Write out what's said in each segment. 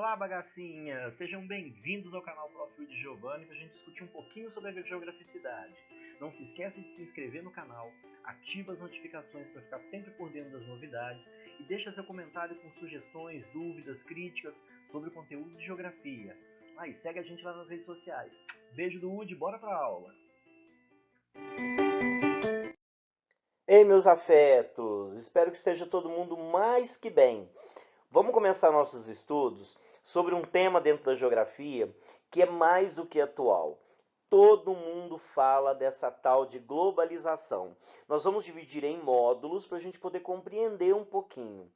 Olá, bagacinha! Sejam bem-vindos ao canal Prof. de Giovanni para a gente discutir um pouquinho sobre a geograficidade. Não se esqueça de se inscrever no canal, ativa as notificações para ficar sempre por dentro das novidades e deixa seu comentário com sugestões, dúvidas, críticas sobre o conteúdo de geografia. E segue a gente lá nas redes sociais. Beijo do Udi, bora para a aula! Ei, meus afetos! Espero que esteja todo mundo mais que bem. Vamos começar nossos estudos sobre um tema dentro da geografia que é mais do que atual. Todo mundo fala dessa tal de globalização. Nós vamos dividir em módulos para a gente poder compreender um pouquinho.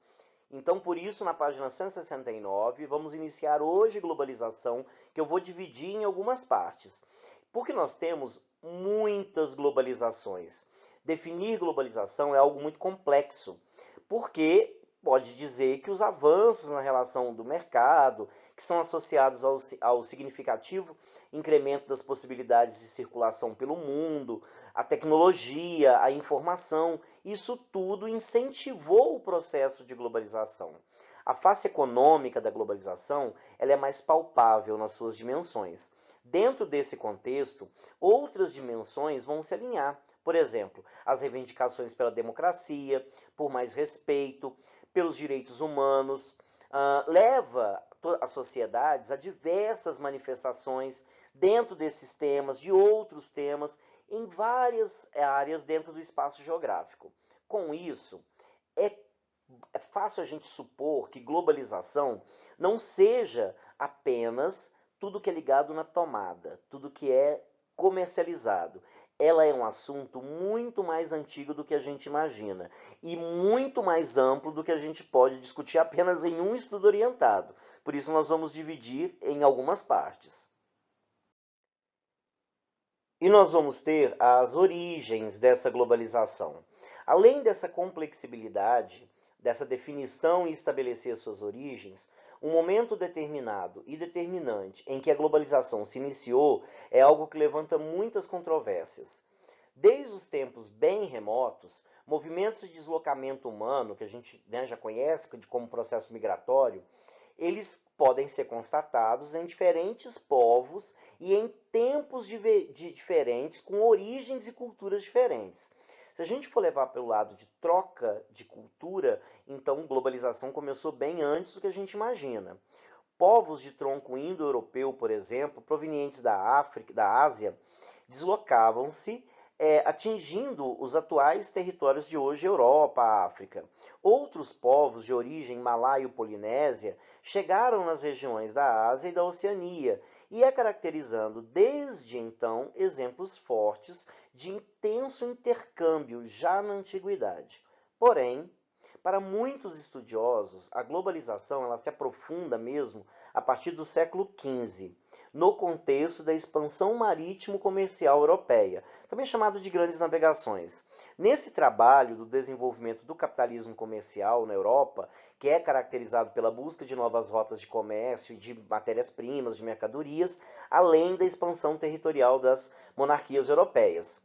Então, por isso, na página 169, vamos iniciar hoje globalização, que eu vou dividir em algumas partes. Porque nós temos muitas globalizações. Definir globalização é algo muito complexo, porque pode dizer que os avanços na relação do mercado, que são associados ao significativo incremento das possibilidades de circulação pelo mundo, a tecnologia, a informação, isso tudo incentivou o processo de globalização. A face econômica da globalização, ela é mais palpável nas suas dimensões. Dentro desse contexto, outras dimensões vão se alinhar. Por exemplo, as reivindicações pela democracia, por mais respeito, pelos direitos humanos, leva as sociedades a diversas manifestações dentro desses temas, de outros temas, em várias áreas dentro do espaço geográfico. Com isso, é fácil a gente supor que globalização não seja apenas tudo que é ligado na tomada, tudo que é comercializado. Ela é um assunto muito mais antigo do que a gente imagina e muito mais amplo do que a gente pode discutir apenas em um estudo orientado. Por isso nós vamos dividir em algumas partes. E nós vamos ter as origens dessa globalização. Além dessa complexibilidade, dessa definição e estabelecer suas origens, um momento determinado e determinante em que a globalização se iniciou é algo que levanta muitas controvérsias. Desde os tempos bem remotos, movimentos de deslocamento humano, que a gente já conhece como processo migratório, eles podem ser constatados em diferentes povos e em tempos diferentes, com origens e culturas diferentes. Se a gente for levar pelo lado de troca de cultura, então globalização começou bem antes do que a gente imagina. Povos de tronco indo-europeu, por exemplo, provenientes da África, da Ásia, deslocavam-se atingindo os atuais territórios de hoje, Europa, África. Outros povos de origem malaio-polinésia chegaram nas regiões da Ásia e da Oceania, e caracterizando desde então exemplos fortes de intenso intercâmbio já na antiguidade. Porém, para muitos estudiosos, a globalização ela se aprofunda mesmo a partir do século XV, no contexto da expansão marítimo-comercial europeia, também chamado de grandes navegações. Nesse trabalho do desenvolvimento do capitalismo comercial na Europa, que é caracterizado pela busca de novas rotas de comércio e de matérias-primas, de mercadorias, além da expansão territorial das monarquias europeias.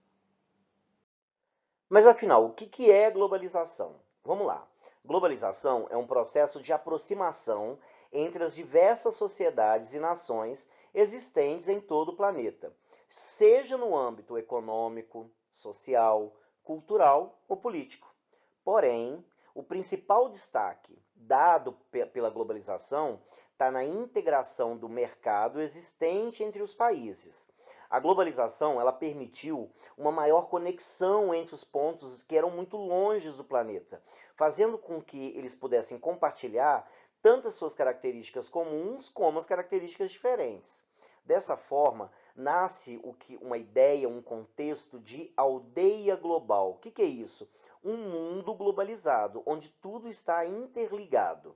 Mas afinal, o que é globalização? Vamos lá. Globalização é um processo de aproximação entre as diversas sociedades e nações existentes em todo o planeta, seja no âmbito econômico, social, cultural ou político. Porém, o principal destaque dado pela globalização está na integração do mercado existente entre os países. A globalização ela permitiu uma maior conexão entre os pontos que eram muito longe do planeta, fazendo com que eles pudessem compartilhar tanto as suas características comuns como as características diferentes. Dessa forma, nasce uma ideia, um contexto de aldeia global. O que é isso? Um mundo globalizado, onde tudo está interligado.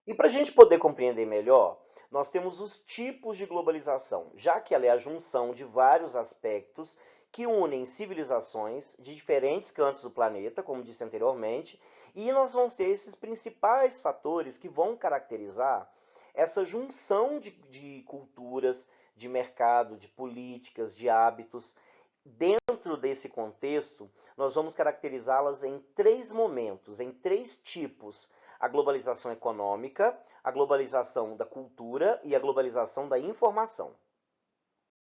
E para a gente poder compreender melhor, nós temos os tipos de globalização, já que ela é a junção de vários aspectos que unem civilizações de diferentes cantos do planeta, como disse anteriormente, e nós vamos ter esses principais fatores que vão caracterizar essa junção de culturas, de mercado, de políticas, de hábitos. Dentro desse contexto, nós vamos caracterizá-las em três momentos, em três tipos. a globalização econômica, a globalização da cultura e a globalização da informação.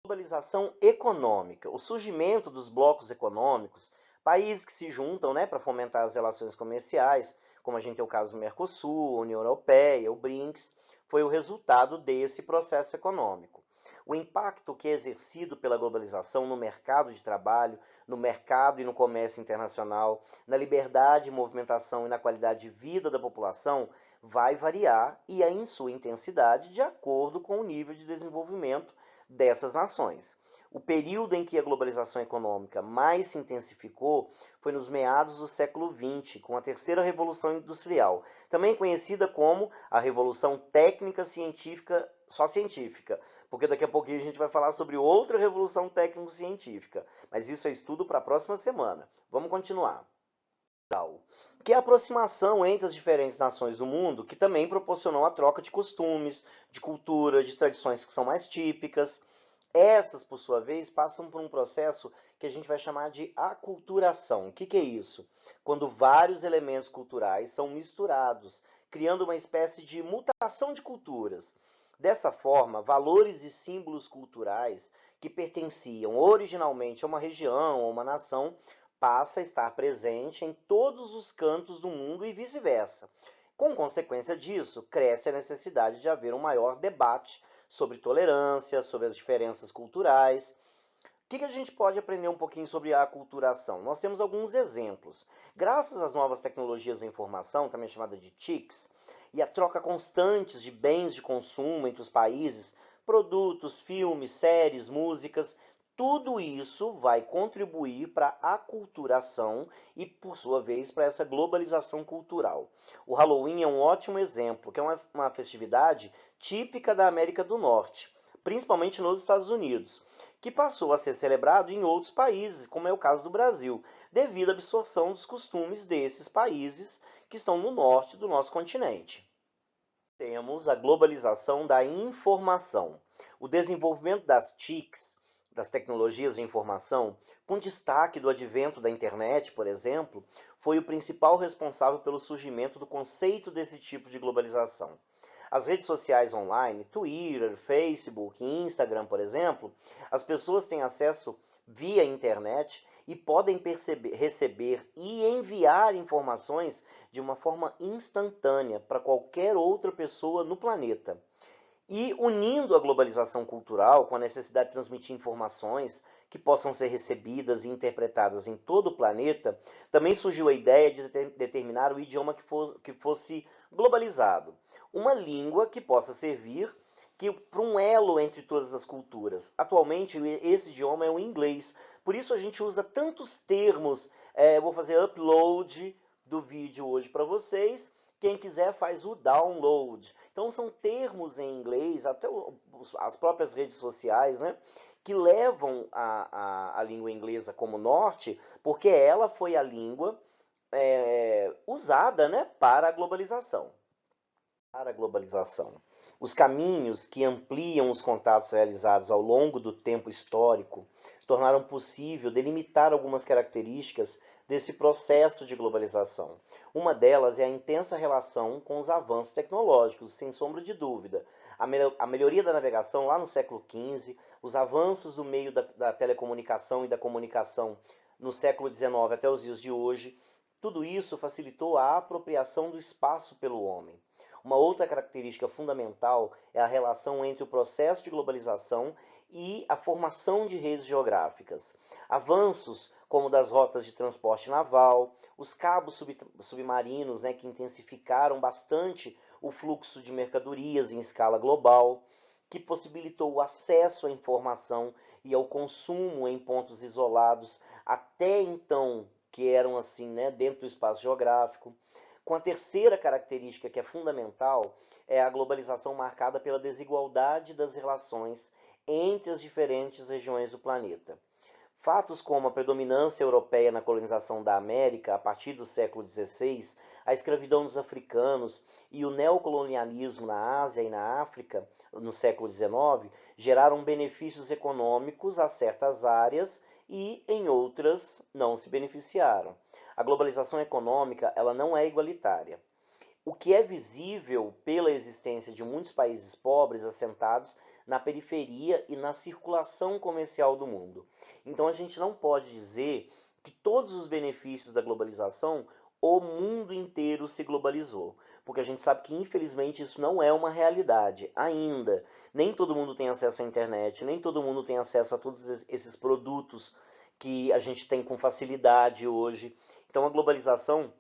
Globalização econômica, o surgimento dos blocos econômicos, países que se juntam, né, para fomentar as relações comerciais, como a gente tem o caso do Mercosul, União Europeia, o BRICS, foi o resultado desse processo econômico. O impacto que é exercido pela globalização no mercado de trabalho, no mercado e no comércio internacional, na liberdade de movimentação e na qualidade de vida da população vai variar e em sua intensidade de acordo com o nível de desenvolvimento dessas nações. O período em que a globalização econômica mais se intensificou foi nos meados do século XX, com a terceira revolução industrial, também conhecida como a revolução técnica científica, só científica, porque daqui a pouquinho a gente vai falar sobre outra revolução técnico-científica, mas isso é estudo para a próxima semana. Vamos continuar. Que é a aproximação entre as diferentes nações do mundo, que também proporcionou a troca de costumes, de cultura, de tradições que são mais típicas. Essas, por sua vez, passam por um processo que a gente vai chamar de aculturação. O que é isso? Quando vários elementos culturais são misturados, criando uma espécie de mutação de culturas. Dessa forma, valores e símbolos culturais que pertenciam originalmente a uma região ou uma nação passa a estar presente em todos os cantos do mundo e vice-versa. Com consequência disso, cresce a necessidade de haver um maior debate sobre tolerância, sobre as diferenças culturais. O que a gente pode aprender um pouquinho sobre a aculturação? Nós temos alguns exemplos. Graças às novas tecnologias da informação, também chamada de TICs, e a troca constante de bens de consumo entre os países, produtos, filmes, séries, músicas, tudo isso vai contribuir para a aculturação e, por sua vez, para essa globalização cultural. O Halloween é um ótimo exemplo, que é uma festividade típica da América do Norte, principalmente nos Estados Unidos, que passou a ser celebrado em outros países, como é o caso do Brasil, devido à absorção dos costumes desses países que estão no norte do nosso continente. Temos a globalização da informação. O desenvolvimento das TICs, das tecnologias de informação, com destaque do advento da internet, por exemplo, foi o principal responsável pelo surgimento do conceito desse tipo de globalização. As redes sociais online, Twitter, Facebook e Instagram, por exemplo, as pessoas têm acesso via internet e podem receber e enviar informações de uma forma instantânea para qualquer outra pessoa no planeta. E unindo a globalização cultural com a necessidade de transmitir informações que possam ser recebidas e interpretadas em todo o planeta, também surgiu a ideia de determinar o idioma que fosse globalizado. Uma língua que possa servir para um elo entre todas as culturas. Atualmente, esse idioma é o inglês. Por isso a gente usa tantos termos. Vou fazer upload do vídeo hoje para vocês. Quem quiser faz o download. Então são termos em inglês, até as próprias redes sociais, né, que levam a língua inglesa como norte, porque ela foi a língua usada, né, para a globalização. Os caminhos que ampliam os contatos realizados ao longo do tempo histórico tornaram possível delimitar algumas características desse processo de globalização. Uma delas é a intensa relação com os avanços tecnológicos, sem sombra de dúvida. A melhoria da navegação lá no século XV, os avanços do meio da telecomunicação e da comunicação no século XIX até os dias de hoje, tudo isso facilitou a apropriação do espaço pelo homem. Uma outra característica fundamental é a relação entre o processo de globalização e a formação de redes geográficas. Avanços como das rotas de transporte naval, os cabos submarinos, né, que intensificaram bastante o fluxo de mercadorias em escala global, que possibilitou o acesso à informação e ao consumo em pontos isolados, até então que eram assim, né, dentro do espaço geográfico. Com a terceira característica que é fundamental, é a globalização marcada pela desigualdade das relações entre as diferentes regiões do planeta. Fatos como a predominância europeia na colonização da América a partir do século XVI, a escravidão dos africanos e o neocolonialismo na Ásia e na África no século XIX geraram benefícios econômicos a certas áreas e em outras não se beneficiaram. A globalização econômica ela não é igualitária. o que é visível pela existência de muitos países pobres assentados na periferia e na circulação comercial do mundo. Então a gente não pode dizer que todos os benefícios da globalização, o mundo inteiro se globalizou, porque a gente sabe que infelizmente isso não é uma realidade ainda. Nem todo mundo tem acesso à internet, nem todo mundo tem acesso a todos esses produtos que a gente tem com facilidade hoje. Então a globalização,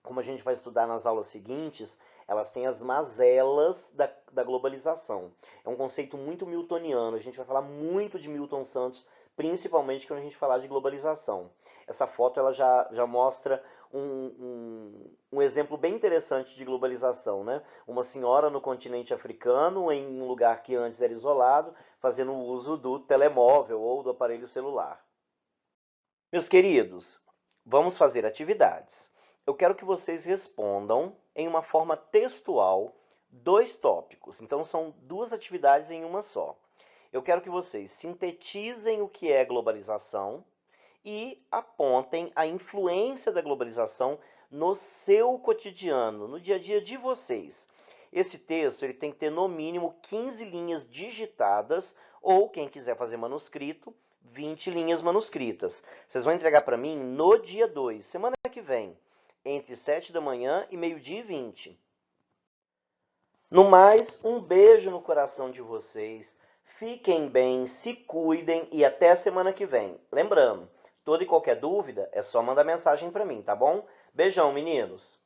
como a gente vai estudar nas aulas seguintes, elas têm as mazelas da globalização. É um conceito muito miltoniano, a gente vai falar muito de Milton Santos, principalmente quando a gente falar de globalização. Essa foto ela já mostra um exemplo bem interessante de globalização, né? Uma senhora no continente africano, em um lugar que antes era isolado, fazendo uso do telemóvel ou do aparelho celular. Meus queridos, vamos fazer atividades. Eu quero que vocês respondam em uma forma textual 2 tópicos. Então, são 2 atividades em uma só. Eu quero que vocês sintetizem o que é globalização e apontem a influência da globalização no seu cotidiano, no dia a dia de vocês. Esse texto ele tem que ter no mínimo 15 linhas digitadas ou, quem quiser fazer manuscrito, 20 linhas manuscritas. Vocês vão entregar para mim no dia 2, semana que vem, entre 7 da manhã e meio-dia e 20. No mais, um beijo no coração de vocês. Fiquem bem, se cuidem e até a semana que vem. Lembrando, toda e qualquer dúvida é só mandar mensagem para mim, tá bom? Beijão, meninos!